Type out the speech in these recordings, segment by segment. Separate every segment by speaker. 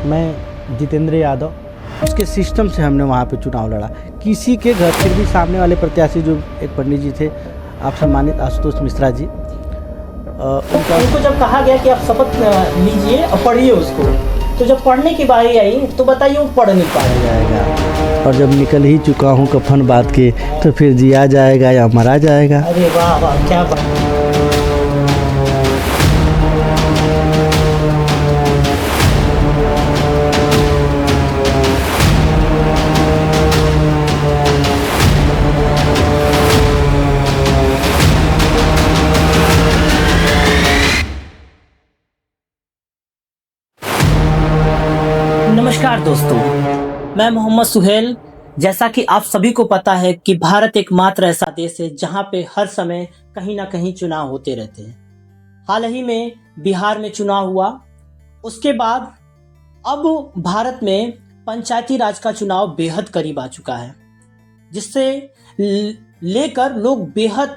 Speaker 1: मैं जितेंद्र यादव, उसके सिस्टम से हमने वहाँ पे चुनाव लड़ा। किसी के घर, फिर भी सामने वाले प्रत्याशी जो एक पंडित जी थे, आप सम्मानित आशुतोष मिश्रा जी,
Speaker 2: उनको जब कहा गया कि आप शपथ लीजिए और पढ़िए उसको, तो जब पढ़ने की बारी आई तो बताइए वो पढ़ नहीं पाया
Speaker 1: जाएगा। और जब निकल ही चुका हूँ कफन बात के, तो फिर जिया जाएगा या मरा जाएगा।
Speaker 2: अरे वाह वाह, क्या बात। नमस्कार दोस्तों, मैं मोहम्मद सुहेल। जैसा कि आप सभी को पता है कि भारत एकमात्र ऐसा देश है जहां पे हर समय कहीं ना कहीं चुनाव होते रहते हैं। हाल ही में बिहार में चुनाव हुआ, उसके बाद अब भारत में पंचायती राज का चुनाव बेहद करीब आ चुका है, जिससे लेकर लोग बेहद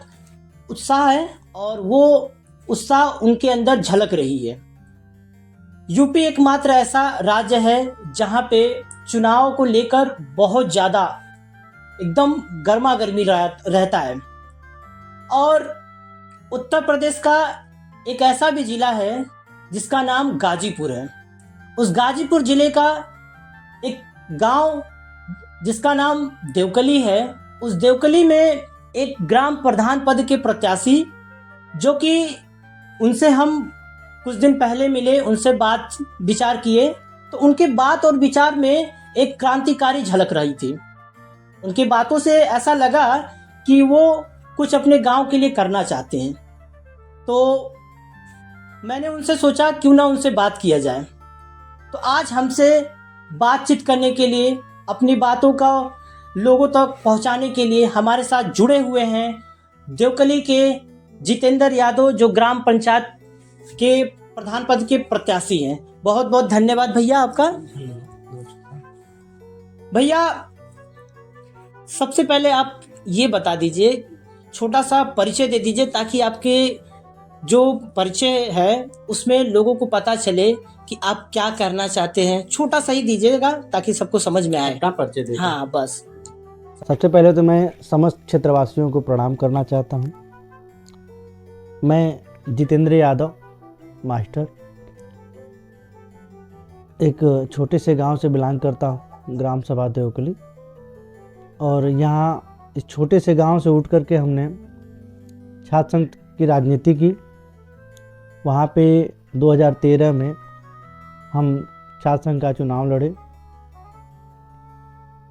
Speaker 2: उत्साह है और वो उत्साह उनके अंदर झलक रही है। यूपी एकमात्र ऐसा राज्य है जहां पे चुनाव को लेकर बहुत ज़्यादा एकदम गर्मा गर्मी रहता है। और उत्तर प्रदेश का एक ऐसा भी ज़िला है जिसका नाम गाजीपुर है। उस गाजीपुर ज़िले का एक गांव जिसका नाम देवकली है, उस देवकली में एक ग्राम प्रधान पद के प्रत्याशी, जो कि उनसे हम कुछ दिन पहले मिले, उनसे बात विचार किए, तो उनके बात और विचार में एक क्रांतिकारी झलक रही थी। उनकी बातों से ऐसा लगा कि वो कुछ अपने गांव के लिए करना चाहते हैं। तो मैंने उनसे सोचा क्यों ना उनसे बात किया जाए। तो आज हमसे बातचीत करने के लिए, अपनी बातों का लोगों तक पहुंचाने के लिए हमारे साथ जुड़े हुए हैं देवकली के जितेंद्र यादव, जो ग्राम पंचायत के प्रधान पद के प्रत्याशी हैं। बहुत बहुत धन्यवाद भैया आपका। भैया, सबसे पहले आप ये बता दीजिए, छोटा सा परिचय दे दीजिए, ताकि आपके जो परिचय है उसमें लोगों को पता चले कि आप क्या करना चाहते हैं। छोटा सा ही दीजिएगा ताकि सबको समझ में आए।
Speaker 1: परिचय दे।
Speaker 2: हाँ बस।
Speaker 1: सबसे पहले तो मैं समस्त क्षेत्रवासियों को प्रणाम करना चाहता हूँ। मैं जितेंद्र यादव मास्टर, एक छोटे से गांव से बिलोंग करता हूँ, ग्राम सभा देवकली। और यहाँ इस छोटे से गांव से उठ करके हमने छात्र संघ की राजनीति की। वहाँ पे 2013 में हम छात्र संघ का चुनाव लड़े,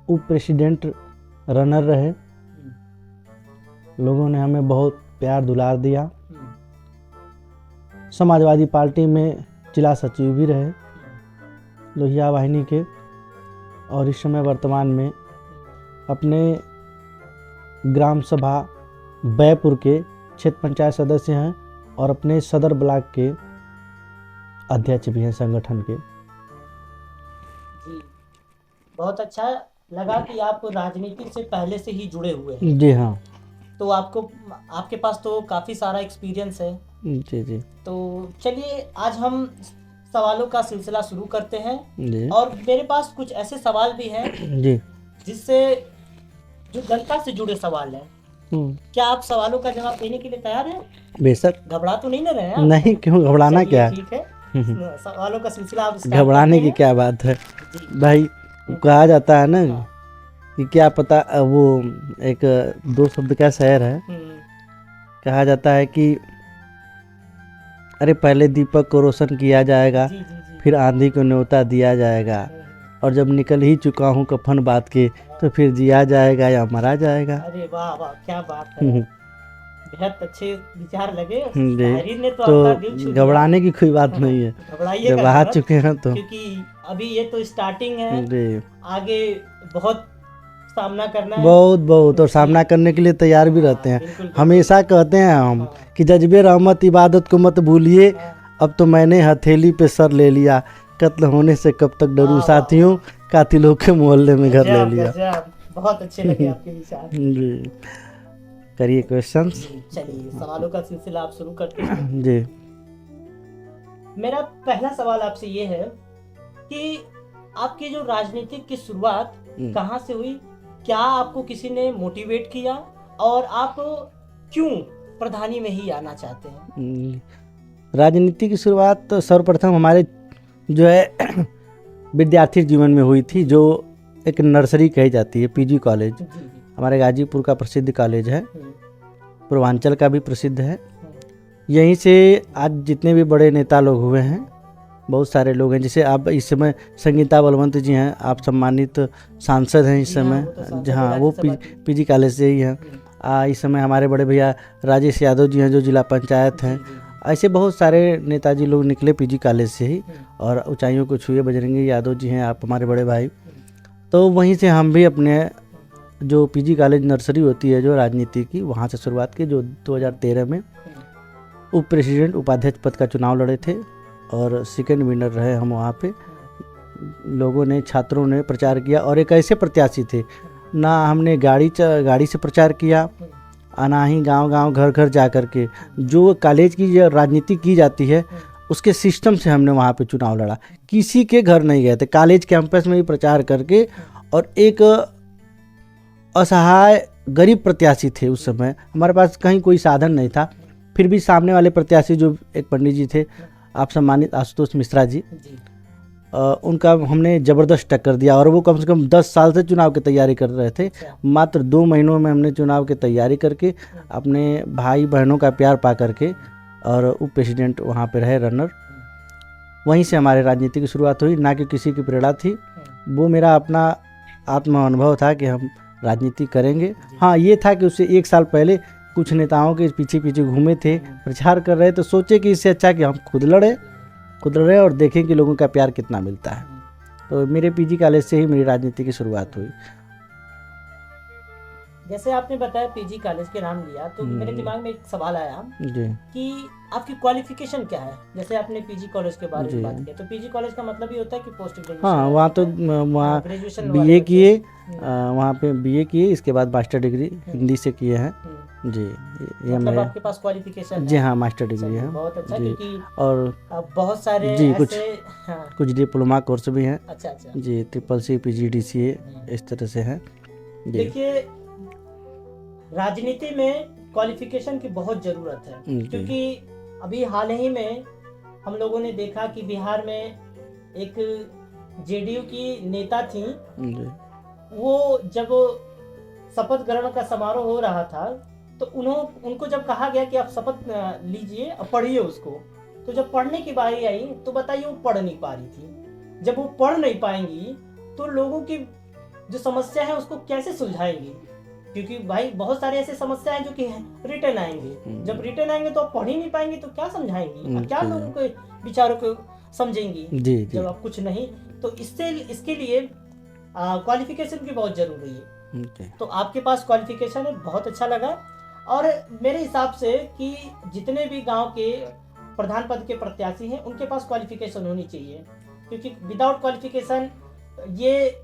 Speaker 1: उप प्रेसिडेंट रनर रहे। लोगों ने हमें बहुत प्यार दुलार दिया। समाजवादी पार्टी में जिला सचिव भी रहे लोहिया वाहिनी के, और इस समय वर्तमान में अपने ग्राम सभा बैपुर के क्षेत्र पंचायत सदस्य हैं और अपने सदर ब्लॉक के अध्यक्ष भी हैं संगठन के।
Speaker 2: जी, बहुत अच्छा लगा कि आप राजनीति से पहले से ही जुड़े हुए हैं।
Speaker 1: जी हाँ।
Speaker 2: तो आपके पास तो काफ़ी सारा एक्सपीरियंस है।
Speaker 1: जी जी।
Speaker 2: तो चलिए आज हम सवालों का सिलसिला शुरू करते हैं
Speaker 1: जी।
Speaker 2: और मेरे पास कुछ ऐसे सवाल भी हैं
Speaker 1: जी,
Speaker 2: जिससे जो जनता से जुड़े सवाल हैं। क्या आप सवालों का जवाब देने के लिए तैयार हैं?
Speaker 1: बेशक।
Speaker 2: घबरा तो नहीं ना रहे हैं?
Speaker 1: नहीं, क्यों घबराना, क्या है।
Speaker 2: ठीक है, सवालों का सिलसिला आप
Speaker 1: घबराने की क्या बात है भाई। कहा जाता है ना कि क्या पता, वो एक दो शब्द का शेर है। कहा जाता है कि अरे पहले दीपक को रोशन किया जाएगा, फिर आंधी को न्योता दिया जाएगा, और जब निकल ही चुका हूँ कफन बात के, तो फिर जिया जाएगा या मरा जाएगा।
Speaker 2: अरे वाह वाह, क्या बात है। बेहद अच्छे विचार लगे। शायरी ने तो आपका दिल छू लिया।
Speaker 1: घबराने की कोई बात नहीं है, जब आ चुके हैं तो।
Speaker 2: क्योंकि अभी ये तो स्टार्टिंग है, आगे बहुत सामना करना है।
Speaker 1: बहुत और सामना करने के लिए तैयार भी रहते हैं। हमेशा कहते हैं हम कि जज्बे रहमत इबादत को मत भूलिए, अब तो मैंने हथेली पे सर ले लिया, कत्ल होने से कब तक डरूं साथियों, कातिलों के मोहल्ले में घर ले लिया।
Speaker 2: बहुत अच्छे लगे आपके विचार।
Speaker 1: जी, करिए क्वेश्चंस।
Speaker 2: चलिए सवालों का सिलसिला आप शुरू करते हैं।
Speaker 1: जी।
Speaker 2: मेरा पहला सवाल आपसे ये है कि आपकी जो राजनीतिक की शुरुआत
Speaker 1: हम्म।
Speaker 2: कहाँ से हुई, क्या आपको किसी ने मोटिवेट किया और आप क्यों प्रधानी में ही आना चाहते हैं?
Speaker 1: राजनीति की शुरुआत तो सर्वप्रथम हमारे जो है विद्यार्थी जीवन में हुई थी, जो एक नर्सरी कही जाती है, पीजी कॉलेज।
Speaker 2: जी जी।
Speaker 1: हमारे गाजीपुर का प्रसिद्ध कॉलेज है,
Speaker 2: हम्म,
Speaker 1: पूर्वांचल का भी प्रसिद्ध है।
Speaker 2: हम्म,
Speaker 1: यहीं से आज जितने भी बड़े नेता लोग हुए हैं, बहुत सारे लोग हैं। जैसे आप इस समय संगीता बलवंत जी हैं, आप सम्मानित सांसद हैं इस
Speaker 2: जी हाँ,
Speaker 1: समय,
Speaker 2: वो तो सांसद
Speaker 1: जहाँ
Speaker 2: है
Speaker 1: वो
Speaker 2: राज्यसभा के।
Speaker 1: पीजी कॉलेज से ही हैं। इस समय हमारे बड़े भैया राजेश यादव जी हैं, जो जिला पंचायत हैं।
Speaker 2: जी, जी,
Speaker 1: ऐसे बहुत सारे नेताजी लोग निकले पीजी कॉलेज से ही
Speaker 2: हम्म,
Speaker 1: और ऊंचाइयों को छुए। बजरंगी यादव जी हैं, आप हमारे बड़े भाई। तो वहीं से हम भी अपने जो पीजी कॉलेज नर्सरी होती है जो राजनीति की, वहाँ से शुरुआत की, जो 2013 में उप प्रेसिडेंट उपाध्यक्ष पद का चुनाव लड़े थे और सेकंड विनर रहे हम वहाँ पे। लोगों ने, छात्रों ने प्रचार किया और एक ऐसे प्रत्याशी थे, ना हमने गाड़ी से प्रचार किया, ना ही गांव-गांव घर-घर जा कर के, जो कॉलेज की जो राजनीति की जाती है उसके सिस्टम से हमने वहाँ पे चुनाव लड़ा। किसी के घर नहीं गए थे, कॉलेज कैंपस में ही प्रचार करके। और एक असहाय गरीब प्रत्याशी थे उस समय, हमारे पास कहीं कोई साधन नहीं था, फिर भी सामने वाले प्रत्याशी जो एक पंडित जी थे, आप सम्मानित आशुतोष मिश्रा जी,
Speaker 2: जी,
Speaker 1: उनका हमने ज़बरदस्त टक्कर दिया। और वो कम से कम 10 साल से चुनाव की तैयारी कर रहे थे।
Speaker 2: अच्छा,
Speaker 1: मात्र 2 महीनों में हमने चुनाव की तैयारी करके अपने भाई बहनों का प्यार पा करके और उप प्रेसिडेंट वहाँ पे रहे, रनर। वहीं से हमारे राजनीति की शुरुआत हुई, ना कि किसी की प्रेरणा थी। वो मेरा अपना आत्म अनुभव था कि हम राजनीति करेंगे। हाँ, ये था कि उससे 1 साल पहले कुछ नेताओं के पीछे पीछे घूमे थे, प्रचार कर रहे, तो सोचे कि इससे अच्छा कि हम खुद लड़े और देखें कि लोगों का प्यार कितना मिलता है। तो मेरे पीजी कॉलेज से ही मेरी राजनीति की शुरुआत हुई।
Speaker 2: जैसे आपने बताया पीजी कॉलेज के नाम लिया, तो मेरे दिमाग में एक सवाल आया
Speaker 1: जी
Speaker 2: कि आपकी क्वालिफिकेशन क्या है। जैसे आपने पीजी कॉलेज के बारे
Speaker 1: जी।
Speaker 2: में बात किया, तो पीजी कॉलेज का मतलब ये होता है कि पोस्ट ग्रेजुएशन।
Speaker 1: हाँ, वहाँ तो वहाँ
Speaker 2: ग्रेजुएशन
Speaker 1: बीए किए, वहाँ पे बीए किए, इसके बाद मास्टर डिग्री हिंदी से किए हैं। जी, ये
Speaker 2: मतलब
Speaker 1: मैं,
Speaker 2: आपके पास क्वालिफिकेशन
Speaker 1: जी
Speaker 2: है।
Speaker 1: हाँ, मास्टर डिग्री
Speaker 2: चलिए,
Speaker 1: है
Speaker 2: बहुत अच्छा,
Speaker 1: जी।
Speaker 2: क्योंकि
Speaker 1: और
Speaker 2: अब बहुत सारे
Speaker 1: जी,
Speaker 2: ऐसे, हाँ,
Speaker 1: कुछ डिप्लोमा कोर्स भी हैं
Speaker 2: अच्छा अच्छा।
Speaker 1: जी, CCC PGDCA इस तरह से हैं जी।
Speaker 2: देखिए, राजनीति में क्वालिफिकेशन की बहुत ज़रूरत है,
Speaker 1: जी।
Speaker 2: क्योंकि अभी हाल ही में हम लोगों ने देखा कि बिहार में एक जेडीयू की नेता थी,
Speaker 1: जी
Speaker 2: वो जब शपथ ग्रहण का समारोह हो रहा था, तो उनको जब कहा गया कि आप शपथ लीजिए और पढ़िए उसको, तो जब पढ़ने की बारी आई तो बताइए वो पढ़ नहीं पा रही थी। जब वो पढ़ नहीं पाएंगी तो लोगों की जो समस्या है उसको कैसे सुलझाएंगी, क्योंकि भाई बहुत सारे ऐसे समस्या है जो कि रिटर्न आएंगे। जब रिटर्न आएंगे तो आप पढ़ ही नहीं पाएंगे तो क्या समझाएंगी, और क्या लोगों के विचारों को समझेंगी
Speaker 1: जी जी
Speaker 2: जब आप कुछ नहीं। तो इसके लिए क्वालिफिकेशन की बहुत जरूरी है।
Speaker 1: जी।
Speaker 2: तो आपके पास क्वालिफिकेशन है, बहुत अच्छा लगा। और मेरे हिसाब से कि जितने भी गांव के प्रधान पद के प्रत्याशी हैं उनके पास क्वालिफिकेशन होनी चाहिए, क्योंकि विदाउट क्वालिफिकेशन ये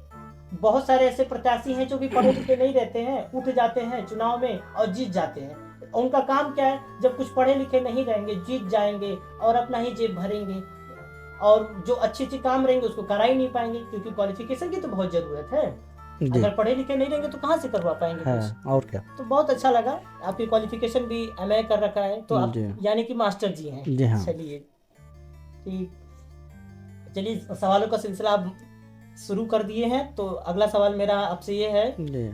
Speaker 2: बहुत सारे ऐसे प्रत्याशी हैं जो भी पढ़े लिखे नहीं रहते हैं, उठ जाते हैं चुनाव में और जीत जाते हैं। उनका काम क्या है, जब कुछ पढ़े लिखे नहीं रहेंगे जीत जाएंगे और अपना ही जेब भरेंगे, और जो अच्छे काम रहेंगे उसको करा ही नहीं पाएंगे, क्योंकि क्वालिफिकेशन की तो बहुत जरूरत है। अगर पढ़े लिखे नहीं रहेंगे तो कहाँ से करवा पाएंगे कुछ।
Speaker 1: और क्या।
Speaker 2: तो बहुत अच्छा लगा, आपकी क्वालिफिकेशन भी MA कर रखा है, तो आप यानी कि मास्टर जी हैं।
Speaker 1: जी हाँ।
Speaker 2: चलिए ठीक, चलिए सवालों का सिलसिला आप शुरू कर दिए हैं, तो अगला सवाल मेरा आपसे ये है
Speaker 1: जी।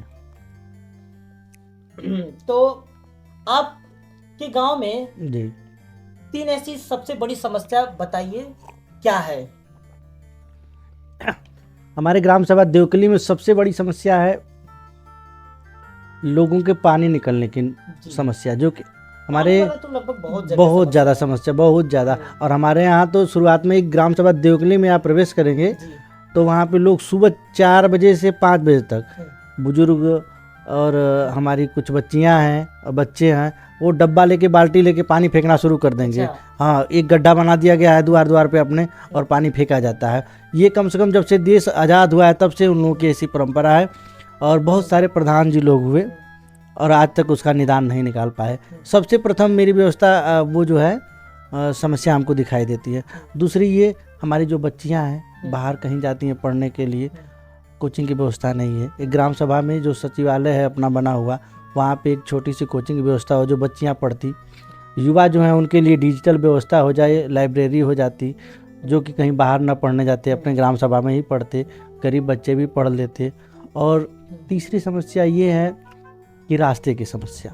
Speaker 2: तो आपके गांव में
Speaker 1: जी
Speaker 2: 3 ऐसी सबसे बड़ी समस्या बताइए, क्या है?
Speaker 1: हमारे ग्राम सभा देवकली में सबसे बड़ी समस्या है लोगों के पानी निकलने की समस्या, जो कि हमारे
Speaker 2: तो लगभग
Speaker 1: बहुत ज़्यादा समस्या, बहुत ज़्यादा। और हमारे यहाँ तो शुरुआत में एक ग्राम सभा देवकली में आप प्रवेश करेंगे तो वहाँ पे लोग सुबह 4 बजे से 5 बजे तक, बुजुर्ग और हमारी कुछ बच्चियाँ हैं और बच्चे हैं, वो डब्बा लेके बाल्टी लेके पानी फेंकना शुरू कर देंगे। हाँ, एक गड्ढा बना दिया गया है द्वार द्वार पे अपने, और पानी फेंका जाता है। ये कम से कम जब से देश आज़ाद हुआ है तब से उन लोगों की ऐसी परंपरा है, और बहुत सारे प्रधान जी लोग हुए और आज तक उसका निदान नहीं निकाल पाए। सबसे प्रथम मेरी व्यवस्था वो जो है समस्या हमको दिखाई देती है। दूसरी ये हमारी जो बच्चियां हैं बाहर कहीं जाती हैं पढ़ने के लिए, कोचिंग की व्यवस्था नहीं है। एक ग्राम सभा में जो सचिवालय है अपना बना हुआ, वहाँ पे एक छोटी सी कोचिंग की व्यवस्था हो, जो बच्चियाँ पढ़ती, युवा जो हैं उनके लिए डिजिटल व्यवस्था हो जाए, लाइब्रेरी हो जाती, जो कि कहीं बाहर ना पढ़ने जाते, अपने ग्राम सभा में ही पढ़ते, गरीब बच्चे भी पढ़ लेते। और तीसरी समस्या ये है कि रास्ते की समस्या।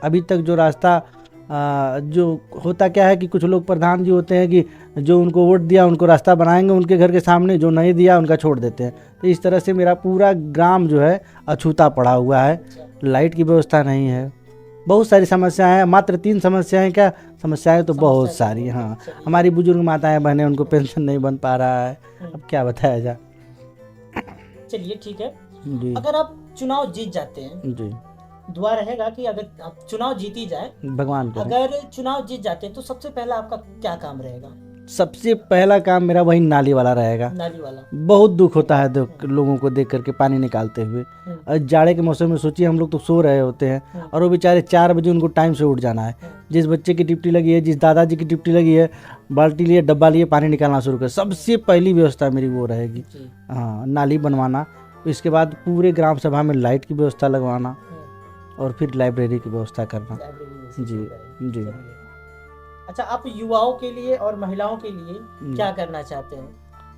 Speaker 1: अभी तक जो रास्ता जो होता क्या है कि कुछ लोग प्रधान जी होते हैं कि जो उनको वोट दिया उनको रास्ता बनाएंगे उनके घर के सामने, जो नहीं दिया उनका छोड़ देते हैं। तो इस तरह से मेरा पूरा ग्राम जो है अछूता पड़ा हुआ है, लाइट की व्यवस्था नहीं है, बहुत सारी समस्याएं हैं। मात्र 3 समस्याएं, क्या समस्याएं तो बहुत सारी। हाँ, हमारी बुजुर्ग माताएं बहनें, उनको पेंशन नहीं बन पा रहा है, अब क्या बताया जाए।
Speaker 2: चलिए ठीक है
Speaker 1: जी
Speaker 2: अगर आप चुनाव जीत जाते हैं,
Speaker 1: जी,
Speaker 2: दुआ रहेगा कि अगर आप चुनाव जीती जाए,
Speaker 1: भगवान करे।
Speaker 2: अगर चुनाव जीत जाते हैं तो सबसे पहला आपका क्या काम रहेगा?
Speaker 1: सबसे पहला काम मेरा वही नाली वाला रहेगा।
Speaker 2: नाली वाला।
Speaker 1: बहुत दुख होता है लोगों को देख करके पानी निकालते हुए। और जाड़े के मौसम में सोचिए, हम लोग तो सो रहे होते हैं और वो बेचारे 4 बजे उनको टाइम से उठ जाना है। जिस बच्चे की ड्यूटी लगी है, जिस दादाजी की ड्यूटी लगी है, बाल्टी लिए डब्बा लिए पानी निकालना शुरू कर, सबसे पहली व्यवस्था मेरी वो रहेगी। हाँ, नाली बनवाना, इसके बाद पूरे ग्राम सभा में लाइट की व्यवस्था लगवाना और फिर लाइब्रेरी की व्यवस्था करना। जी जी।
Speaker 2: अच्छा, आप युवाओं के लिए और महिलाओं के लिए क्या करना चाहते हैं?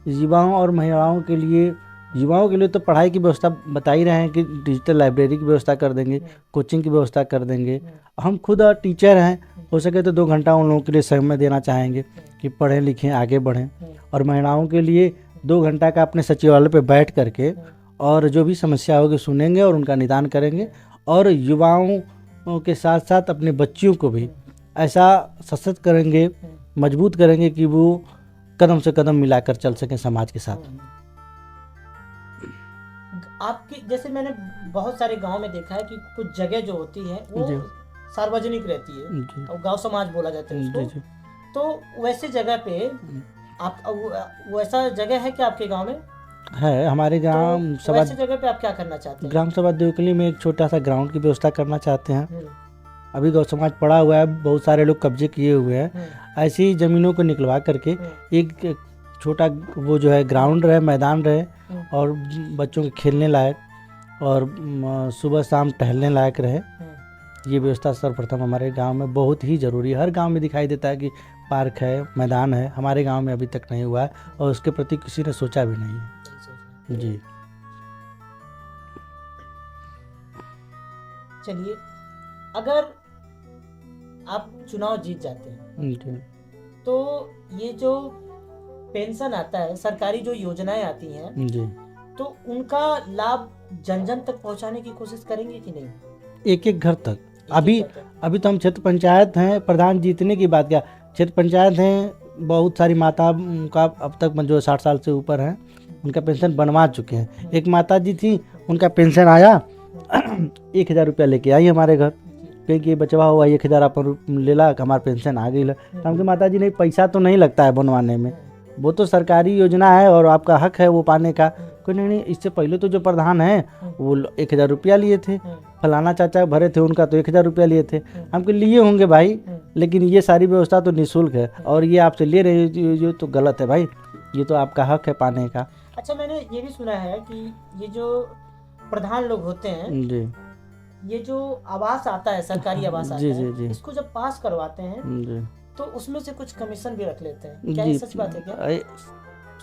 Speaker 1: युवाओं और महिलाओं के लिए तो पढ़ाई की व्यवस्था बता ही रहे हैं कि डिजिटल लाइब्रेरी की व्यवस्था कर देंगे, कोचिंग की व्यवस्था कर देंगे। हम खुद टीचर हैं, हो सके तो 2 घंटा उन लोगों के लिए समय देना चाहेंगे कि पढ़ें लिखें आगे बढ़ें। और महिलाओं के लिए 2 घंटा का अपने सचिवालय पे बैठ करके और जो भी समस्या होगी सुनेंगे और उनका निदान करेंगे। और युवाओं के साथ साथ अपने बच्चियों को भी ऐसा सशक्त करेंगे, मजबूत करेंगे कि वो कदम से कदम मिलाकर चल सकें समाज के साथ।
Speaker 2: आपकी जैसे मैंने बहुत सारे गांव में देखा है कि कुछ जगह जो होती है वो सार्वजनिक रहती है और गांव समाज बोला जाता है उसको। तो वैसे जगह पे आप वैसा जगह है क्या आपके गांव में?
Speaker 1: है, हमारे ग्राम सभा,
Speaker 2: वैसे जगह पे आप क्या करना चाहते हैं?
Speaker 1: ग्राम सभा देवकली में एक छोटा सा ग्राउंड की व्यवस्था करना चाहते हैं। अभी गौ समाज पड़ा हुआ है, बहुत सारे लोग कब्जे किए हुए हैं। ऐसी ज़मीनों को निकलवा करके एक छोटा वो जो है ग्राउंड रहे, मैदान रहे और बच्चों के खेलने लायक और सुबह शाम टहलने लायक रहे। ये व्यवस्था सर्वप्रथम हमारे गांव में बहुत ही ज़रूरी है। हर गांव में दिखाई देता है कि पार्क है, मैदान है, हमारे गांव में अभी तक नहीं हुआ है और उसके प्रति किसी ने सोचा भी नहीं है। जी।
Speaker 2: चलिए, अगर आप चुनाव जीत जाते हैं
Speaker 1: जी,
Speaker 2: तो ये जो पेंशन आता है, सरकारी जो योजनाएं आती हैं
Speaker 1: जी,
Speaker 2: तो उनका लाभ जन जन तक पहुंचाने की कोशिश करेंगे कि नहीं?
Speaker 1: एक एक घर तक। अभी तो हम क्षेत्र पंचायत हैं, प्रधान जीतने की बात क्या, क्षेत्र पंचायत हैं, बहुत सारी माता का अब तक जो 60 साल से ऊपर हैं उनका पेंशन बनवा चुके हैं। एक माता जी थी, उनका पेंशन आया 1000 रुपया लेके आई हमारे घर, क्योंकि बचवा हुआ 1000 अपन ले ला, हमारा पेंशन आ गई। तो हमके माता जी नहीं, पैसा तो नहीं लगता है बनवाने में, वो तो सरकारी योजना है और आपका हक है वो पाने का। कोई नहीं, इससे पहले तो जो प्रधान है वो 1000 रुपया लिए थे, फलाना चाचा भरे थे उनका तो 1000 रुपया लिए थे। हमके लिए होंगे भाई, लेकिन ये सारी व्यवस्था तो निःशुल्क है और ये आपसे ले रहे हैं, ये तो गलत है भाई, ये तो आपका हक है पाने का।
Speaker 2: अच्छा, मैंने ये भी सुना है कि ये जो प्रधान लोग होते हैं
Speaker 1: जी,
Speaker 2: ये जो आवास आता है, सरकारी आवास आता
Speaker 1: जी,
Speaker 2: है,
Speaker 1: जी,
Speaker 2: इसको जब पास करवाते हैं
Speaker 1: जी,
Speaker 2: तो उसमें से कुछ कमीशन भी रख लेते हैं, क्या ये सच बात है क्या?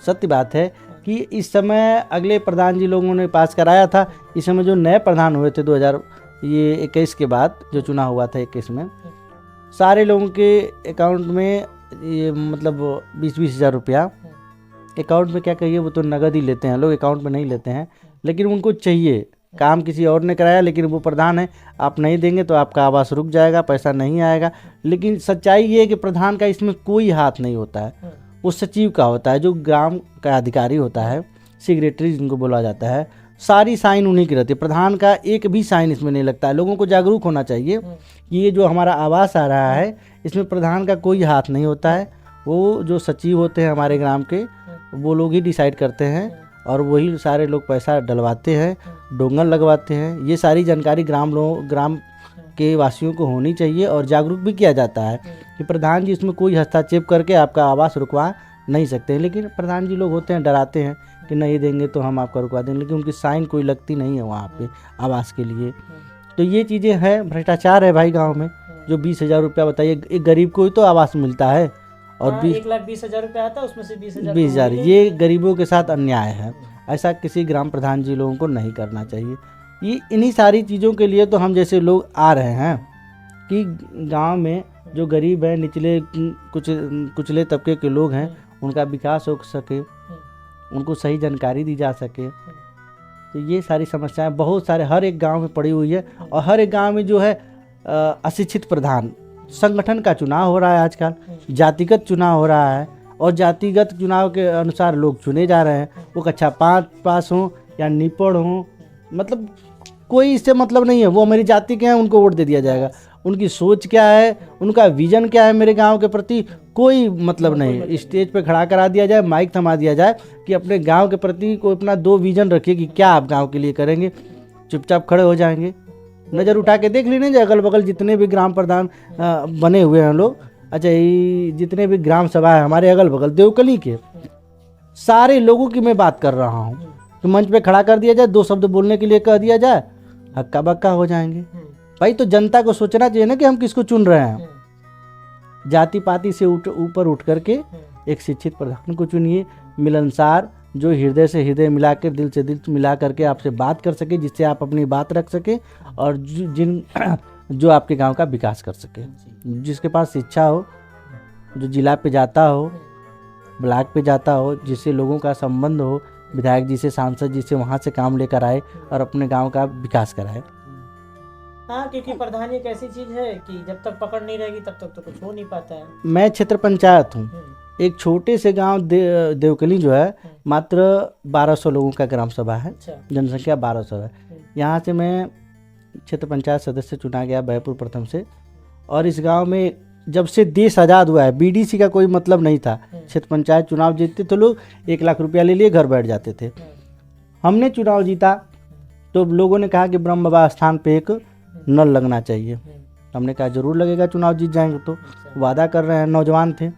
Speaker 1: सत्य बात है कि इस समय अगले प्रधान जी लोगों ने पास कराया था। इस समय जो नए प्रधान हुए थे 2021 के बाद जो चुनाव हुआ था 21 में, सारे लोगों के अकाउंट में ये मतलब 20-20 हज़ार रुपया अकाउंट में, क्या कहिए, वो तो नगद ही लेते हैं लोग, अकाउंट में नहीं लेते हैं, लेकिन उनको चाहिए। काम किसी और ने कराया लेकिन वो प्रधान है, आप नहीं देंगे तो आपका आवास रुक जाएगा, पैसा नहीं आएगा। लेकिन सच्चाई ये है कि प्रधान का इसमें कोई हाथ नहीं होता है, वो सचिव का होता है, जो ग्राम का अधिकारी होता है, सेक्रेटरी जिनको बोला जाता है, सारी साइन उन्हीं की रहती है। प्रधान का एक भी साइन इसमें नहीं लगता है। लोगों को जागरूक होना चाहिए कि ये जो हमारा आवास आ रहा है इसमें प्रधान का कोई हाथ नहीं होता है, वो जो सचिव होते हैं हमारे ग्राम के वो लोग ही डिसाइड करते हैं और वही सारे लोग पैसा डलवाते हैं, डोंगर लगवाते हैं। ये सारी जानकारी ग्राम के वासियों को होनी चाहिए और जागरूक भी किया जाता है कि प्रधान जी इसमें कोई हस्तक्षेप करके आपका आवास रुकवा नहीं सकते हैं। लेकिन प्रधान जी लोग होते हैं, डराते हैं कि नहीं देंगे तो हम आपका रुकवा देंगे, लेकिन उनकी साइन कोई लगती नहीं है वहाँ पे आवास के लिए। तो ये चीज़ें हैं, भ्रष्टाचार है भाई गांव में। जो 20,000 रुपया बताइए, एक गरीब को ही तो आवास मिलता है, और
Speaker 2: 1,20,000 रुपया आता है, उसमें से 20,000
Speaker 1: 20,000 ये गरीबों के साथ अन्याय है। ऐसा किसी ग्राम प्रधान जी लोगों को नहीं करना चाहिए। ये इन्हीं सारी चीज़ों के लिए तो हम जैसे लोग आ रहे हैं कि गांव में जो गरीब हैं, निचले कुचले तबके के लोग हैं, उनका विकास हो सके, उनको सही जानकारी दी जा सके। तो ये सारी समस्याएं बहुत सारे हर एक गांव में पड़ी हुई है। और हर एक गांव में जो है अशिक्षित प्रधान, संगठन का चुनाव हो रहा है आजकल, जातिगत चुनाव हो रहा है, और जातिगत चुनाव के अनुसार लोग चुने जा रहे हैं। वो कक्षा 5 पास हों या निपढ़ हों, मतलब कोई इससे मतलब नहीं है, वो मेरी जाति के हैं उनको वोट दे दिया जाएगा। उनकी सोच क्या है, उनका विजन क्या है मेरे गांव के प्रति, कोई मतलब नहीं। स्टेज पे खड़ा करा दिया जाए, माइक थमा दिया जाए कि अपने गांव के प्रति कोई अपना 2 विजन रखिए कि क्या आप गांव के लिए करेंगे, चुपचाप खड़े हो जाएंगे। नज़र उठा के देख लेने अगल बगल जितने भी ग्राम प्रधान बने हुए हैं लोग, अच्छा ये जितने भी ग्राम सभा है हमारे अगल बगल देवकली के, सारे लोगों की मैं बात कर रहा हूँ कि मंच पे खड़ा कर दिया जाए, 2 शब्द बोलने के लिए कह दिया जाए, हक्का बक्का हो जाएंगे। भाई तो जनता को सोचना चाहिए ना कि हम किसको चुन रहे हैं। जाति पाति से ऊपर उठ करके एक शिक्षित प्रधान को चुनिए, मिलनसार, जो हृदय से हृदय मिलाकर, दिल से दिल मिला करके आपसे बात कर सके, जिससे आप अपनी बात रख सके, और जो आपके गांव का विकास कर सके, जिसके पास शिक्षा हो, जो जिला पे जाता हो, ब्लॉक पे जाता हो, जिससे लोगों का संबंध हो, विधायक जी से, सांसद जी से, वहाँ से काम लेकर आए और अपने गांव का विकास कराए।
Speaker 2: हाँ, क्योंकि प्रधान एक ऐसी चीज है कि जब तक पकड़ नहीं रहेगी तब तक तो कुछ हो नहीं पाता है।
Speaker 1: मैं क्षेत्र पंचायत हूँ, एक छोटे से गांव देवकली जो है, मात्र 1200 लोगों का ग्राम सभा है, जनसंख्या 1200 है। यहाँ से मैं क्षेत्र पंचायत सदस्य चुना गया बैपुर प्रथम से। और इस गांव में जब से देश आज़ाद हुआ है, बीडीसी का कोई मतलब नहीं था। क्षेत्र पंचायत चुनाव जीतते तो लोग 1 लाख रुपया ले लिए घर बैठ जाते थे। हमने चुनाव जीता तो लोगों ने कहा कि ब्रह्म बाबा स्थान पे एक नल लगना चाहिए। हमने कहा जरूर लगेगा, चुनाव जीत जाएंगे तो। वादा कर रहे हैं, नौजवान थे,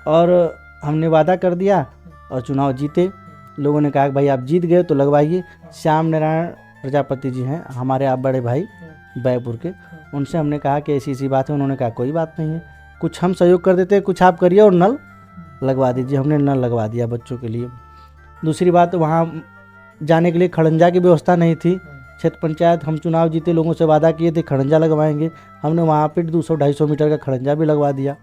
Speaker 1: और हमने वादा कर दिया और चुनाव जीते। लोगों ने कहा कि भाई आप जीत गए तो लगवाइए। श्याम नारायण प्रजापति जी हैं हमारे, आप बड़े भाई बैपुर के, उनसे हमने कहा कि ऐसी ऐसी बात है। उन्होंने कहा कोई बात नहीं है, कुछ हम सहयोग कर देते हैं, कुछ आप करिए और नल लगवा दीजिए। हमने नल लगवा दिया बच्चों के लिए। दूसरी बात, वहाँ जाने के लिए खड़ंजा की व्यवस्था नहीं थी। क्षेत्र पंचायत हम चुनाव जीते, लोगों से वादा किए थे खड़ंजा लगवाएंगे, हमने वहाँ पे 200-250 मीटर का खड़ंजा भी लगवा दिया।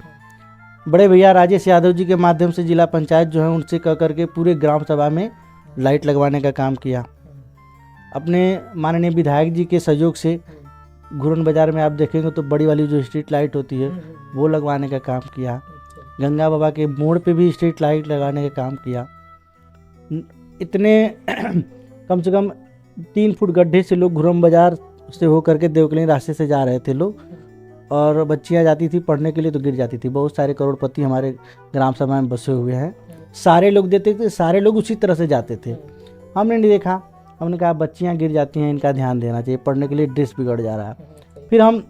Speaker 1: बड़े भैया राजेश यादव जी के माध्यम से जिला पंचायत जो है उनसे कह करके पूरे ग्राम सभा में लाइट लगवाने का काम किया। अपने माननीय विधायक जी के सहयोग से घुरन बाजार में आप देखेंगे तो बड़ी वाली जो स्ट्रीट लाइट होती है वो लगवाने का काम किया। गंगा बाबा के मोड़ पे भी स्ट्रीट लाइट लगाने का काम किया। इतने कम से कम 3 फुट गड्ढे से लोग घुरन बाजार से होकर के देवकली रास्ते से जा रहे थे लोग, और बच्चियां जाती थी पढ़ने के लिए तो गिर जाती थी। बहुत सारे करोड़पति हमारे ग्राम सभा में बसे हुए हैं, सारे लोग देते थे, सारे लोग उसी तरह से जाते थे। हमने नहीं देखा, हमने कहा बच्चियां गिर जाती हैं, इनका ध्यान देना चाहिए, पढ़ने के लिए ड्रेस बिगड़ जा रहा है। फिर हम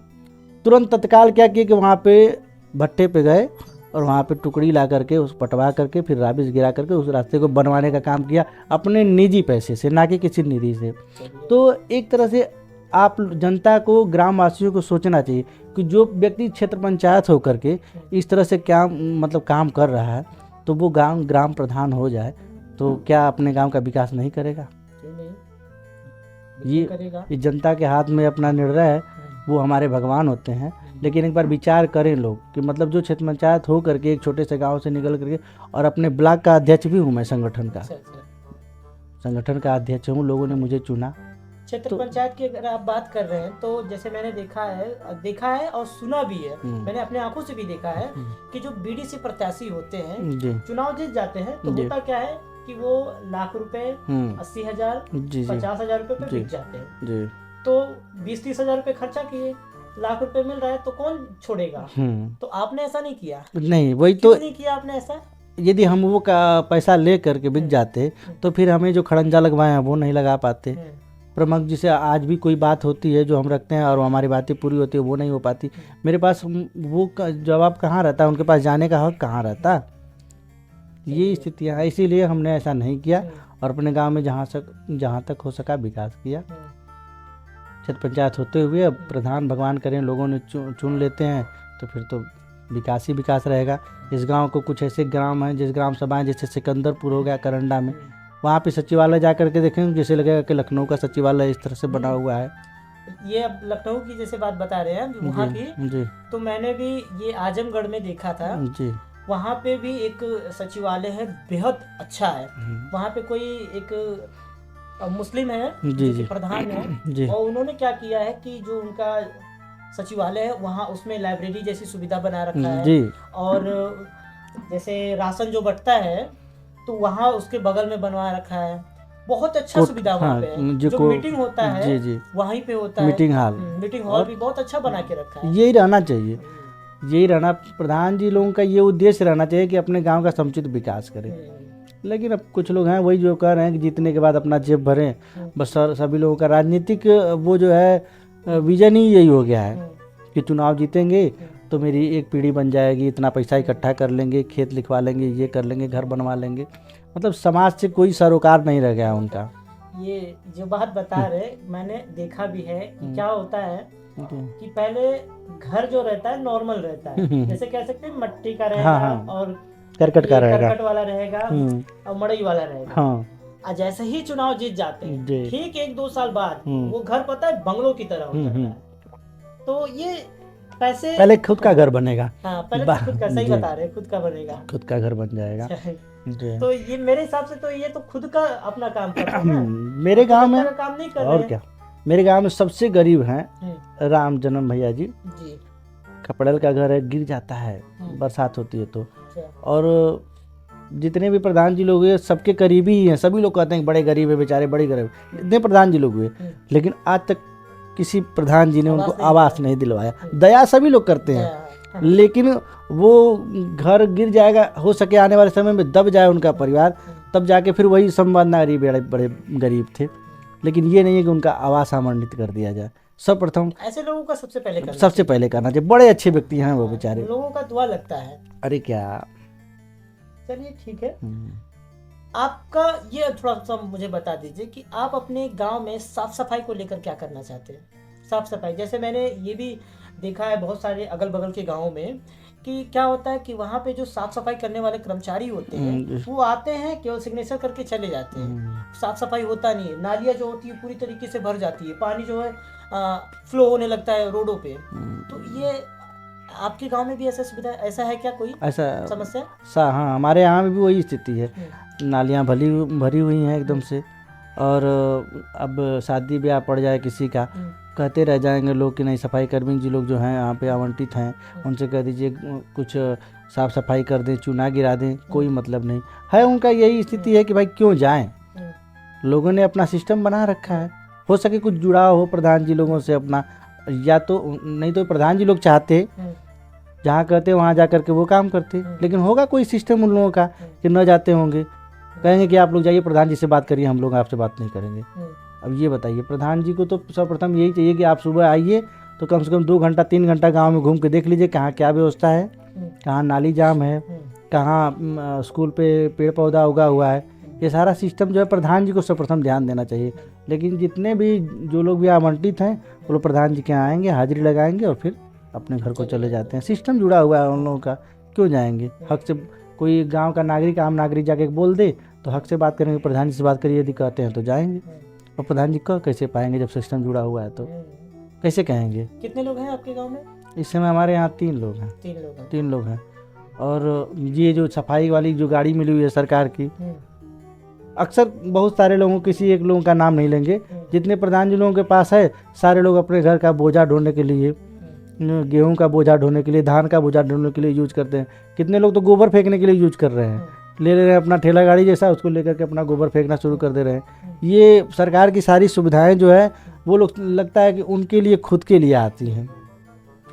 Speaker 1: तुरंत तत्काल क्या किए कि वहाँ पे भट्टे पे गए और वहाँ पे टुकड़ी ला करके उस पटवा करके फिर राबिस गिरा करके उस रास्ते को बनवाने का काम किया, अपने निजी पैसे से, ना कि किसी निधि से। तो एक तरह से आप जनता को, ग्राम वासियों को सोचना चाहिए कि जो व्यक्ति क्षेत्र पंचायत होकर के इस तरह से क्या मतलब काम कर रहा है, तो वो ग्राम प्रधान हो जाए तो क्या अपने गांव का विकास नहीं करेगा? ये जनता के हाथ में अपना निर्णय है, वो हमारे भगवान होते हैं। लेकिन एक बार विचार करें लोग कि मतलब जो क्षेत्र पंचायत हो करके एक छोटे से गांव से निकल करके, और अपने ब्लॉक का अध्यक्ष भी हूँ मैं, संगठन का अध्यक्ष हूँ, लोगों ने मुझे चुना।
Speaker 2: क्षेत्र पंचायत की अगर आप बात कर रहे हैं तो जैसे मैंने देखा है और सुना भी है, मैंने अपने आंखों से भी देखा है कि जो बीडीसी प्रत्याशी होते हैं चुनाव जीत जाते हैं तो होता क्या है कि वो लाख रुपए, 80,000, 50,000 रुपए पे बिक जाते हैं। तो 20-30 हजार रुपए खर्चा किए, लाख रुपए मिल रहा है तो कौन छोड़ेगा? तो आपने ऐसा नहीं किया? नहीं, वही तो नहीं किया आपने ऐसा।
Speaker 1: यदि हम वो का पैसा ले करके बिक जाते तो फिर हमें जो खड़ंजा लगवाए हैं वो नहीं लगा पाते। प्रमुख जी से आज भी कोई बात होती है जो हम रखते हैं और हमारी बातें पूरी होती है, वो नहीं हो पाती। मेरे पास वो जवाब कहाँ रहता है, उनके पास जाने का हक कहाँ रहता। ये स्थितियाँ हैं, इसीलिए हमने ऐसा नहीं किया और अपने गांव में जहाँ तक हो सका विकास किया। क्षेत्र पंचायत होते हुए अब प्रधान भगवान करें लोगों ने चुन लेते हैं तो फिर तो विकास ही विकास रहेगा। इस गांव को कुछ ऐसे ग्राम हैं, जिस ग्राम सभाएं, जैसे सिकंदरपुर हो गया करंडा में, वहाँ पे सचिवालय जा करके देखेंगे जैसे लगेगा कि लखनऊ का सचिवालय इस तरह से बना हुआ है।
Speaker 2: ये अब लखनऊ की जैसे बात बता रहे हैं वहाँ की,
Speaker 1: जी
Speaker 2: तो मैंने भी ये आजमगढ़ में देखा था
Speaker 1: जी।
Speaker 2: वहाँ पे भी एक सचिवालय है, बेहद अच्छा है। वहाँ पे कोई एक मुस्लिम है
Speaker 1: जी जी
Speaker 2: प्रधान है
Speaker 1: जी।
Speaker 2: और उन्होंने क्या किया है कि जो उनका सचिवालय है वहाँ उसमें लाइब्रेरी जैसी सुविधा बना रखा है
Speaker 1: जी।
Speaker 2: और जैसे राशन जो बंटता है तो वहाँ उसके बगल में बनवा रखा है। बहुत अच्छा सुविधा वहाँ पे है। जो मीटिंग होता है
Speaker 1: जी जी
Speaker 2: वहीं पे होता है।
Speaker 1: मीटिंग हॉल
Speaker 2: भी बहुत अच्छा बना के रखा है।
Speaker 1: यही रहना चाहिए, यही रहना प्रधान जी लोगों का ये उद्देश्य रहना चाहिए कि अपने गांव का समुचित विकास करें। लेकिन अब कुछ लोग हैं वही जो कह रहे हैं कि जीतने के बाद अपना जेब भरें, बस सभी लोगों का राजनीतिक वो जो है विजन ही यही हो गया है कि चुनाव जीतेंगे तो मेरी एक पीढ़ी बन जाएगी, इतना पैसा इकट्ठा कर लेंगे, खेत लिखवा लेंगे, ये कर लेंगे, घर बनवा लेंगे। मतलब समाज से कोई सरोकार नहीं रह गया उनका।
Speaker 2: ये जो बात बता रहे मैंने देखा भी है कि क्या होता है कि पहले घर जो रहता है नॉर्मल रहता है, जैसे कह सकते हैं मट्टी का रहेगा और
Speaker 1: करकट का रहेगा,
Speaker 2: करकट वाला रहेगा और मड़ई वाला रहेगा। और जैसे ही चुनाव जीत जाते हैं ठीक 1-2 साल बाद वो घर पता है बंगलों की तरह हो जाता है। तो ये पैसे
Speaker 1: पहले खुद का घर बनेगा।
Speaker 2: हाँ, पहले खुद का, सही बता रहे, खुद का बनेगा,
Speaker 1: खुद का घर बन जाएगा।
Speaker 2: तो ये मेरे हिसाब से तो ये तो खुद का अपना काम कर रहे हैं।
Speaker 1: मेरे गांव में
Speaker 2: काम नहीं कर
Speaker 1: और क्या, मेरे गांव में सबसे गरीब हैं राम जन्म भैया जी। खपड़ेल का घर है, गिर जाता है बरसात होती है तो। और जितने भी प्रधान जी लोग हुए सबके करीबी ही हैं, सभी लोग कहते हैं बड़े गरीब है बेचारे, बड़े गरीब। इतने प्रधान जी लोग हुए लेकिन आज तक किसी प्रधान जी ने उनको आवास नहीं दिलवाया। दया सभी लोग करते हैं लेकिन वो घर गिर जाएगा, हो सके आने वाले समय में दब जाए उनका परिवार, तब जाके फिर वही संवाद नागरिक बड़े बड़े गरीब थे। लेकिन ये नहीं है कि उनका आवास आवंटित कर दिया जाए। सर्वप्रथम
Speaker 2: ऐसे लोगों का सबसे पहले करना चाहिए।
Speaker 1: बड़े अच्छे व्यक्ति हैं वो बेचारे,
Speaker 2: लोगों का दुआ लगता है।
Speaker 1: अरे क्या,
Speaker 2: चलिए ठीक है। आपका ये थोड़ा सा मुझे बता दीजिए कि आप अपने गांव में साफ सफाई को लेकर क्या करना चाहते हैं। साफ सफाई जैसे मैंने ये भी देखा है बहुत सारे अगल बगल के गांवों में कि क्या होता है कि वहाँ पे जो साफ सफाई करने वाले कर्मचारी होते हैं वो आते हैं केवल सिग्नेचर करके चले जाते हैं, साफ सफाई होता नहीं है। नालियाँ जो होती है पूरी तरीके से भर जाती है, पानी जो है फ्लो होने लगता है रोडों पे। तो ये आपके गांव में भी ऐसा सुविधा, ऐसा है क्या कोई ऐसा समस्या?
Speaker 1: हाँ, हमारे यहाँ में भी वही स्थिति है। नालियाँ भरी हुई हैं एकदम से। और अब शादी ब्याह पड़ जाए किसी का, कहते रह जाएंगे लोग कि नहीं सफाई कर्मी जी लोग जो हैं यहाँ पे आवंटित हैं, उनसे कह दीजिए कुछ साफ सफाई कर दें, चूना गिरा दें, कोई मतलब नहीं है। उनका यही स्थिति है कि भाई क्यों जाएं, लोगों ने अपना सिस्टम बना रखा है। हो सके कुछ जुड़ाव हो प्रधान जी लोगों से अपना, या तो नहीं तो प्रधान जी लोग चाहते जहाँ कहते वहाँ जा करके वो काम करते। लेकिन होगा कोई सिस्टम उन लोगों का कि न जाते होंगे, कहेंगे कि आप लोग जाइए प्रधान जी से बात करिए, हम लोग आपसे बात नहीं करेंगे। अब ये बताइए, प्रधान जी को तो सर्वप्रथम यही चाहिए कि आप सुबह आइए तो कम से कम 2 घंटा 3 घंटा गांव में घूम के देख लीजिए कहाँ क्या व्यवस्था है, कहाँ नाली जाम है, कहाँ स्कूल पे पेड़ पौधा उगा हुआ है। ये सारा सिस्टम जो है प्रधान जी को सर्वप्रथम ध्यान देना चाहिए। लेकिन जितने भी जो लोग भी आवंटित हैं वो लोग प्रधान जी के यहाँ आएंगे, हाजिरी लगाएंगे और फिर अपने घर को चले जाते हैं। सिस्टम जुड़ा हुआ है उन लोगों का, क्यों जाएंगे। हक से कोई गांव का नागरिक, आम नागरिक जाके बोल दे तो हक से बात करेंगे, प्रधान जी से बात करिए यदि कहते हैं तो जाएंगे। और प्रधान जी को कैसे पाएंगे जब सिस्टम जुड़ा हुआ है, तो कैसे कहेंगे।
Speaker 2: कितने लोग हैं आपके गांव में
Speaker 1: इस समय? हमारे यहाँ 3 लोग हैं। 3 लोग हैं। और ये जो सफाई वाली जो गाड़ी मिली हुई है सरकार की, अक्सर बहुत सारे लोगों, किसी एक लोगों का नाम नहीं लेंगे, जितने प्रधान जी लोगों के पास है सारे लोग अपने घर का बोझा ढोने के लिए, गेहूं का बोझा ढोने के लिए, धान का बोझा ढोने के लिए यूज करते हैं। कितने लोग तो गोबर फेंकने के लिए यूज कर रहे हैं, ले रहे हैं अपना ठेला गाड़ी जैसा, उसको लेकर के अपना गोबर फेंकना शुरू कर दे रहे हैं। ये सरकार की सारी सुविधाएं जो है वो लोग लगता है कि उनके लिए खुद के लिए आती हैं,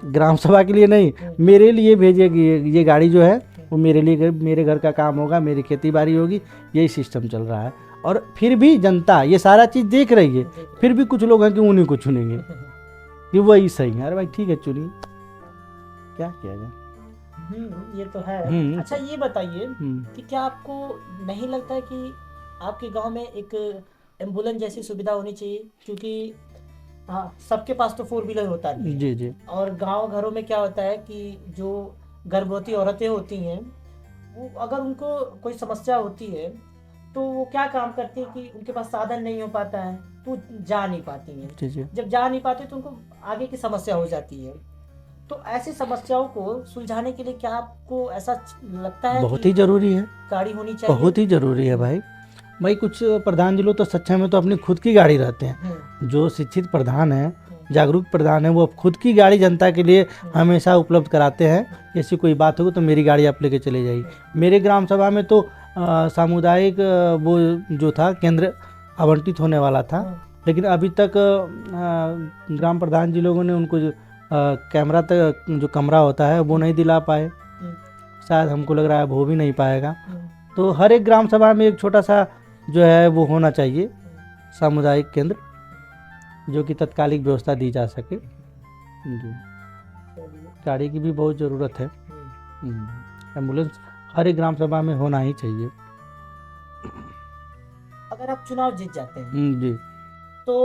Speaker 1: ग्राम सभा के लिए नहीं। मेरे लिए भेजेगी ये गाड़ी जो है, वो मेरे लिए, मेरे घर का काम होगा, मेरी खेती बाड़ी होगी, यही सिस्टम चल रहा है। और फिर भी जनता ये सारा चीज़ देख रही है, फिर भी कुछ लोग हैं कि उन्हीं को चुनेंगे कि वही सही है। अरे भाई ठीक है, चुनिए, क्या किया जाए।
Speaker 2: ये तो है। अच्छा ये बताइए कि क्या आपको नहीं लगता है कि आपके गांव में एक एम्बुलेंस जैसी सुविधा होनी चाहिए, क्योंकि हाँ सबके पास तो 4 व्हीलर होता नहीं है।
Speaker 1: जी जी
Speaker 2: और गांव घरों में क्या होता है कि जो गर्भवती औरतें होती हैं वो अगर उनको कोई समस्या होती है तो वो क्या काम करती है कि उनके पास साधन नहीं हो पाता है तो जा नहीं पाती हैं।
Speaker 1: जी जी
Speaker 2: जब जा नहीं पाते तो उनको आगे की समस्या हो जाती है। तो ऐसी समस्याओं को सुलझाने के लिए क्या आपको ऐसा लगता है
Speaker 1: बहुत
Speaker 2: कि
Speaker 1: ही जरूरी है,
Speaker 2: गाड़ी होनी चाहिए?
Speaker 1: बहुत ही जरूरी है भाई। भाई कुछ प्रधान जी लोग तो सच्चे में तो अपनी खुद की गाड़ी रहते हैं। जो शिक्षित प्रधान है, जागरूक प्रधान है, वो खुद की गाड़ी जनता के लिए हमेशा उपलब्ध कराते हैं। ऐसी कोई बात होगी तो मेरी गाड़ी आप लेके चले जाइए। मेरे ग्राम सभा में तो सामुदायिक वो जो था केंद्र आवंटित होने वाला था, लेकिन अभी तक ग्राम प्रधान जी लोगों ने उनको जो कैमरा तक जो कमरा होता है वो नहीं दिला पाए। शायद हमको लग रहा है वो भी नहीं पाएगा। तो हर एक ग्राम सभा में एक छोटा सा जो है वो होना चाहिए सामुदायिक केंद्र, जो कि तत्कालिक व्यवस्था दी जा सके। जी, गाड़ी की भी बहुत ज़रूरत है। एम्बुलेंस हर एक ग्राम सभा में होना ही चाहिए।
Speaker 2: अगर आप चुनाव जीत जाते हैं
Speaker 1: जी
Speaker 2: तो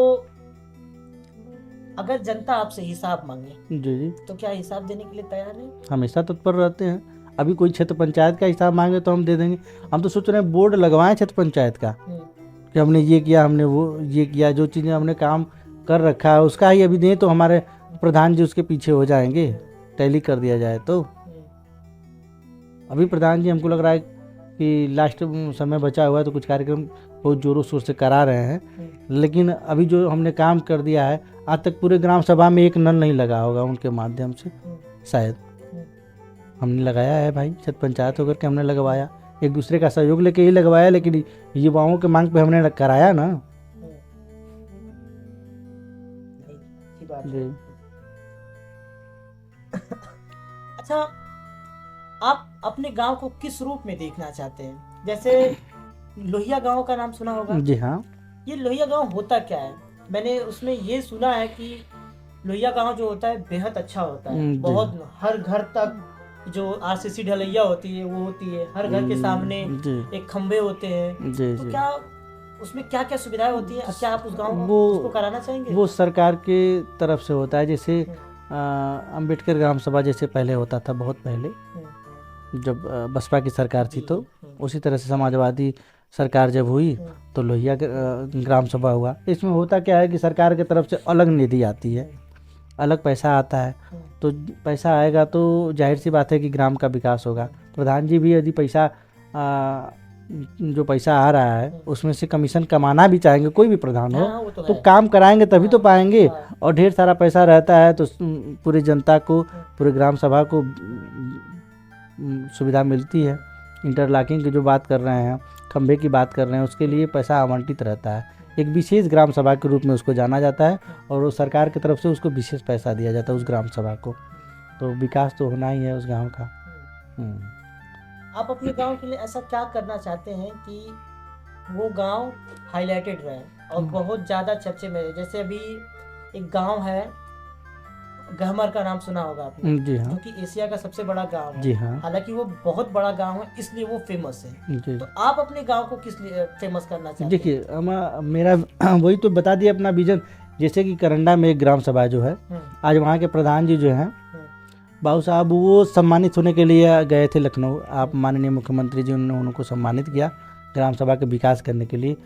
Speaker 2: अगर जनता आपसे हिसाब मांगे
Speaker 1: जी जी
Speaker 2: तो क्या हिसाब देने के लिए तैयार है?
Speaker 1: हमेशा तत्पर रहते हैं। अभी कोई क्षेत्र पंचायत का हिसाब मांगे तो हम दे देंगे। हम तो सोच रहे हैं बोर्ड लगवाएं क्षेत्र पंचायत का कि हमने ये किया, हमने वो ये किया, जो चीज़ें हमने काम कर रखा है उसका ही अभी दें तो हमारे प्रधान जी उसके पीछे हो जाएंगे। टैली कर दिया जाए तो अभी प्रधान जी हमको लग रहा है कि लास्ट समय बचा हुआ है तो कुछ कार्यक्रम बहुत जोरों शोर से करा रहे हैं, लेकिन अभी जो हमने काम कर दिया है आज तक पूरे ग्राम सभा में एक नल नहीं लगा होगा उनके माध्यम से। शायद हमने लगाया है भाई, क्षेत्र पंचायत होकर के हमने लगवाया, एक दूसरे का सहयोग लेके ही लगवाया, लेकिन युवाओं के मांग पे हमने कराया ना। जी
Speaker 2: अच्छा, आप अपने गांव को किस रूप में देखना चाहते हैं? जैसे लोहिया गांव का नाम सुना होगा।
Speaker 1: जी हाँ।
Speaker 2: ये लोहिया गांव होता क्या है? मैंने उसमें ये सुना है कि लोहिया गांव जो होता है बेहद अच्छा होता है। बहुत हर घर तक जो आरसीसी ढलैया होती है वो होती है, हर घर के सामने एक खंबे होते हैं। तो क्या उसमें क्या क्या सुविधाएं होती है? क्या आप उस गांव को कराना चाहेंगे?
Speaker 1: वो सरकार के तरफ से होता है। जैसे अंबेडकर ग्राम सभा जैसे पहले होता था, बहुत पहले जब बसपा की सरकार थी, तो उसी तरह से समाजवादी सरकार जब हुई तो लोहिया ग्राम सभा हुआ। इसमें होता क्या है कि सरकार की तरफ से अलग निधि आती है, अलग पैसा आता है। तो पैसा आएगा तो जाहिर सी बात है कि ग्राम का विकास होगा। प्रधान जी भी यदि पैसा जो पैसा आ रहा है उसमें से कमीशन कमाना भी चाहेंगे, कोई भी प्रधान हो तो काम कराएंगे तभी तो पाएंगे। और ढेर सारा पैसा रहता है तो पूरी जनता को, पूरे ग्राम सभा को सुविधा मिलती है। इंटरलॉकिंग की जो बात कर रहे हैं, खंभे की बात कर रहे हैं, उसके लिए पैसा आवंटित रहता है। एक विशेष ग्राम सभा के रूप में उसको जाना जाता है और वो सरकार की तरफ से उसको विशेष पैसा दिया जाता है उस ग्राम सभा को। तो विकास तो होना ही है उस गांव का।
Speaker 2: आप अपने गांव के लिए ऐसा क्या करना चाहते हैं कि वो गांव हाईलाइटेड रहे और बहुत ज़्यादा चर्चे में रहे? जैसे अभी एक गांव है, गहमर का नाम सुना होगा आपने।
Speaker 1: जी हाँ।
Speaker 2: जो कि एशिया का सबसे बड़ा गांव है।
Speaker 1: जी हाँ।
Speaker 2: हालांकि वो बहुत बड़ा गांव है इसलिए वो फेमस है।
Speaker 1: जी।
Speaker 2: तो आप अपने गांव को किस लिए फेमस करना चाहते हैं?
Speaker 1: देखिए मेरा वही तो बता दिया अपना विजन। जैसे कि करंडा में एक ग्राम सभा जो है, आज वहाँ के प्रधान जी जो हैं बाबू साहब, वो सम्मानित होने के लिए गए थे लखनऊ। आप माननीय मुख्यमंत्री जी उन्होंने उनको सम्मानित किया ग्राम सभा के विकास करने के लिए।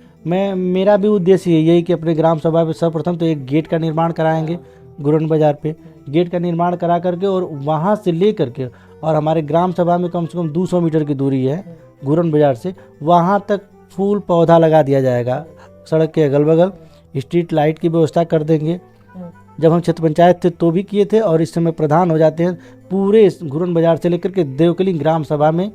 Speaker 1: मेरा भी उद्देश्य यही कि अपने ग्राम सभा में सर्वप्रथम तो एक गेट का निर्माण कराएंगे गुरन बाजार पे। गेट का निर्माण करा करके और वहाँ से ले करके, और हमारे ग्राम सभा में कम से कम 200 मीटर की दूरी है गुरन बाजार से, वहाँ तक फूल पौधा लगा दिया जाएगा। सड़क के अगल बगल स्ट्रीट लाइट की व्यवस्था कर देंगे। जब हम क्षेत्र पंचायत थे तो भी किए थे, और इस समय प्रधान हो जाते हैं पूरे गुरन बाजार से लेकर के देवकली ग्राम सभा में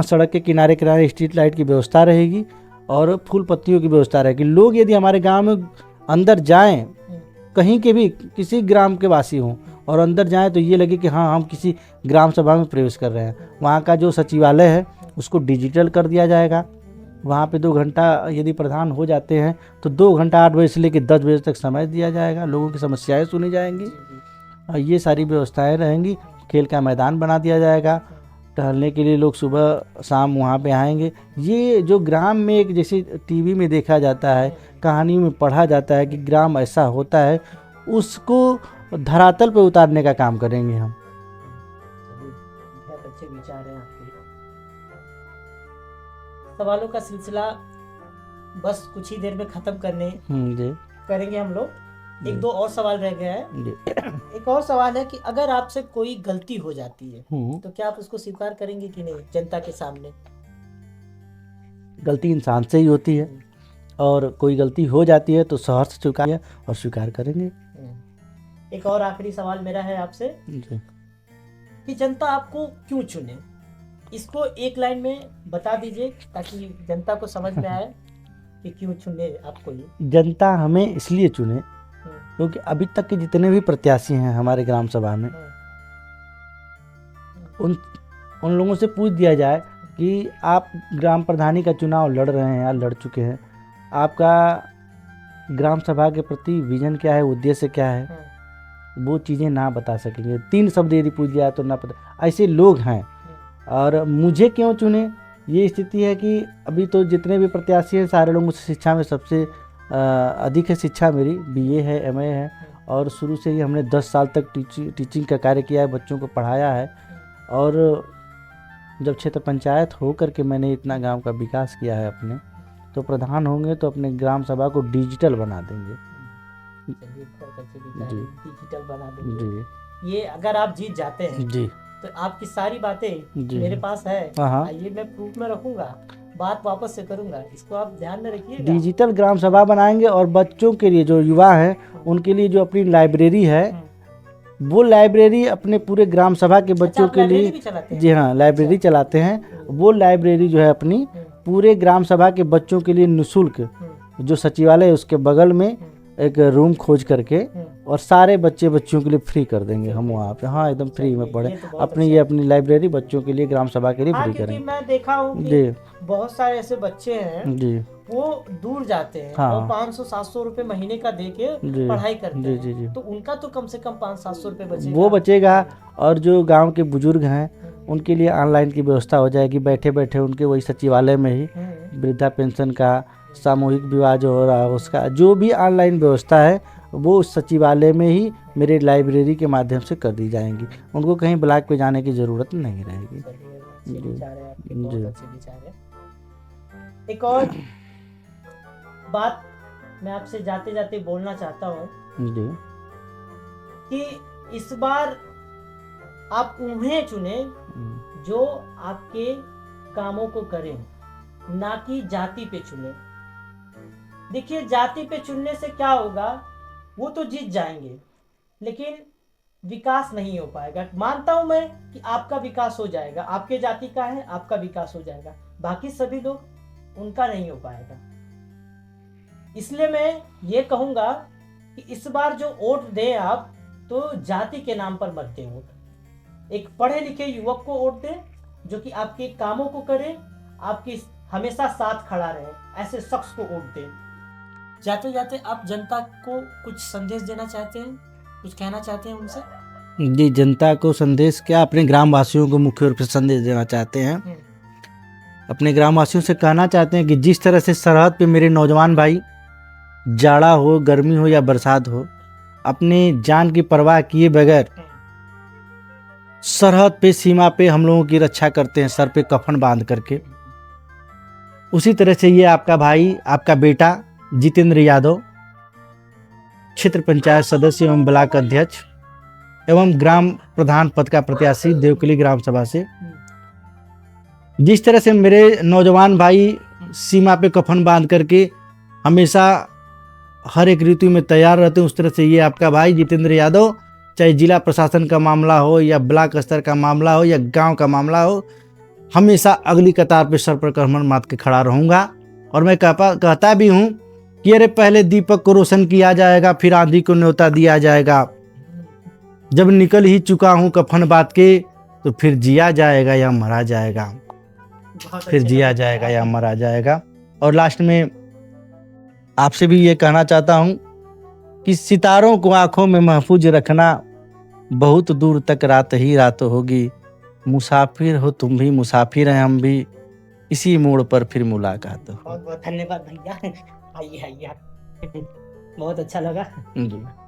Speaker 1: सड़क के किनारे किनारे स्ट्रीट लाइट की व्यवस्था रहेगी और फूल पत्तियों की व्यवस्था रहेगी। लोग यदि हमारे गांव में अंदर जाएं, कहीं के भी किसी ग्राम के वासी हों और अंदर जाएं, तो ये लगे कि हाँ हम किसी ग्राम सभा में प्रवेश कर रहे हैं। वहाँ का जो सचिवालय है उसको डिजिटल कर दिया जाएगा। वहाँ पे 2 घंटा यदि प्रधान हो जाते हैं तो 2 घंटा 8 बजे से लेकर 10 बजे तक समय दिया जाएगा। लोगों की समस्याएं सुनी जाएंगी। ये सारी व्यवस्थाएं रहेंगी। खेल का मैदान बना दिया जाएगा, टहलने के लिए लोग सुबह शाम वहाँ पे आएंगे। ये जो ग्राम में एक जैसे टीवी में देखा जाता है, कहानी में पढ़ा जाता है कि ग्राम ऐसा होता है, उसको धरातल पे उतारने का काम करेंगे हम।
Speaker 2: बहुत अच्छे विचार हैं आपके। सवालों का सिलसिला बस कुछ ही देर में खत्म करने
Speaker 1: जी
Speaker 2: करेंगे हम लोग। एक दो और सवाल रह गया है।
Speaker 1: जी।
Speaker 2: एक और सवाल है कि अगर आपसे कोई गलती हो जाती है तो क्या आप उसको स्वीकार करेंगे कि नहीं जनता के सामने?
Speaker 1: गलती इंसान से ही होती है, और कोई गलती हो जाती है तो सहर्ष स्वीकार और स्वीकार करेंगे।
Speaker 2: एक और आखिरी सवाल मेरा है आपसे
Speaker 1: जी।
Speaker 2: कि जनता आपको क्यों चुने, इसको एक लाइन में बता दीजिए ताकि जनता को समझ में आए कि क्यों चुने आपको ये।
Speaker 1: जनता हमें इसलिए चुने क्योंकि अभी तक के जितने भी प्रत्याशी हैं हमारे ग्राम सभा में, उन लोगों से पूछ दिया जाए कि आप ग्राम प्रधानी का चुनाव लड़ रहे हैं या लड़ चुके हैं, आपका ग्राम सभा के प्रति विजन क्या है, उद्देश्य क्या है, वो चीज़ें ना बता सकेंगे। 3 शब्द यदि पूछ दिया तो ना पता। ऐसे लोग हैं। और मुझे क्यों चुने, ये स्थिति है कि अभी तो जितने भी प्रत्याशी हैं सारे लोग मुझसे शिक्षा में सबसे अधिक है शिक्षा मेरी BA है, MA है, और शुरू से ही हमने 10 साल तक टीचिंग का कार्य किया है, बच्चों को पढ़ाया है। और जब क्षेत्र पंचायत हो करके मैंने इतना गांव का विकास किया है अपने, तो प्रधान होंगे तो अपने ग्राम सभा को डिजिटल बना देंगे। जी।
Speaker 2: डिजिटल बना देंगे
Speaker 1: जी।
Speaker 2: ये अगर आप जीत जाते हैं
Speaker 1: जी
Speaker 2: तो आपकी सारी बातें
Speaker 1: जी।
Speaker 2: मेरे पास है,
Speaker 1: हाँ।
Speaker 2: ये मैं प्रूफ में रखूंगा, बात वापस से करूंगा, इसको आप ध्यान में रखिएगा।
Speaker 1: डिजिटल ग्राम सभा बनाएंगे, और बच्चों के लिए जो युवा हैं उनके लिए जो अपनी लाइब्रेरी है, वो लाइब्रेरी अपने पूरे ग्राम सभा के बच्चों के लिए, जी हाँ, लाइब्रेरी चलाते हैं। वो लाइब्रेरी जो है अपनी पूरे ग्राम सभा के बच्चों के लिए निःशुल्क, जो सचिवालय है उसके बगल में एक रूम खोज करके, और सारे बच्चों के लिए फ्री कर देंगे हम वहाँ पे। हाँ, एकदम फ्री में पढ़े अपनी, ये अपनी लाइब्रेरी बच्चों के लिए ग्राम सभा के लिए फ्री करेंगे।
Speaker 2: मैं देखा हूँ कि बहुत सारे ऐसे बच्चे हैं
Speaker 1: जी,
Speaker 2: वो दूर जाते हैं,
Speaker 1: हाँ,
Speaker 2: और 500-700 रुपए महीने का देके पढ़ाई करते हैं। जी। तो उनका तो कम से कम 500-700 रुपए बचेगा,
Speaker 1: वो बचेगा। और जो गांव के बुजुर्ग हैं उनके लिए ऑनलाइन की व्यवस्था हो जाएगी, बैठे बैठे उनके वही सचिवालय में ही वृद्धा पेंशन का, सामूहिक विवाह जो हो रहा है उसका, जो भी ऑनलाइन व्यवस्था है वो उस सचिवालय में ही मेरे लाइब्रेरी के माध्यम से कर दी जाएंगी। उनको कहीं ब्लॉक पे जाने की ज़रूरत नहीं रहेगी।
Speaker 2: एक और बात मैं आपसे जाते जाते बोलना चाहता हूँ
Speaker 1: जी,
Speaker 2: कि इस बार आप उन्हें चुने जो आपके कामों को करें, ना कि जाति पे चुने। देखिए, जाति पे चुनने से क्या होगा, वो तो जीत जाएंगे लेकिन विकास नहीं हो पाएगा। मानता हूं मैं कि आपका विकास हो जाएगा, आपके जाति का है, आपका विकास हो जाएगा, बाकी सभी लोग उनका नहीं हो पाएगा। इसलिए मैं ये कहूंगा कि इस बार जो वोट दें आप, तो जाति के नाम पर मत दें वोट। एक पढ़े लिखे युवक को वोट दें जो कि आपके कामों को करे, आपकी हमेशा साथ खड़ा रहे, ऐसे शख्स को वोट दें। जाते जाते आप जनता को कुछ संदेश देना चाहते हैं, कुछ कहना चाहते हैं उनसे?
Speaker 1: जी, जनता को संदेश क्या, अपने ग्रामवासियों को मुख्य रूप से संदेश देना चाहते हैं। अपने ग्रामवासियों से कहना चाहते हैं कि जिस तरह से सरहद पे मेरे नौजवान भाई, जाड़ा हो, गर्मी हो या बरसात हो, अपने जान की परवाह किए बगैर सरहद पे, सीमा पे हम लोगों की रक्षा करते हैं, सर पे कफन बांध करके, उसी तरह से ये आपका भाई, आपका बेटा जितेंद्र यादव, क्षेत्र पंचायत सदस्य एवं ब्लॉक अध्यक्ष एवं ग्राम प्रधान पद का प्रत्याशी देवकली ग्राम सभा से, जिस तरह से मेरे नौजवान भाई सीमा पे कफन बांध करके हमेशा हर एक ऋतु में तैयार रहते हैं, उस तरह से ये आपका भाई जितेंद्र यादव, चाहे जिला प्रशासन का मामला हो या ब्लॉक स्तर का मामला हो या गांव का मामला हो, हमेशा अगली कतार पे सर पर कमर माथ के खड़ा रहूँगा। और मैं कहता भी हूँ कि अरे पहले दीपक को रोशन किया जाएगा, फिर आंधी को न्योता दिया जाएगा। जब निकल ही चुका हूँ कफन बात के, तो फिर जिया जाएगा या मरा जाएगा, फिर जिया जाएगा या मरा जाएगा। और लास्ट में आपसे भी ये कहना चाहता हूँ कि सितारों को आंखों में महफूज रखना, बहुत दूर तक रात ही रात होगी, मुसाफिर हो तुम भी, मुसाफिर हैं हम भी, इसी मोड़ पर फिर मुलाकात हो।
Speaker 2: बहुत बहुत धन्यवाद भैया। आइए आइए, बहुत अच्छा लगा।
Speaker 1: जी।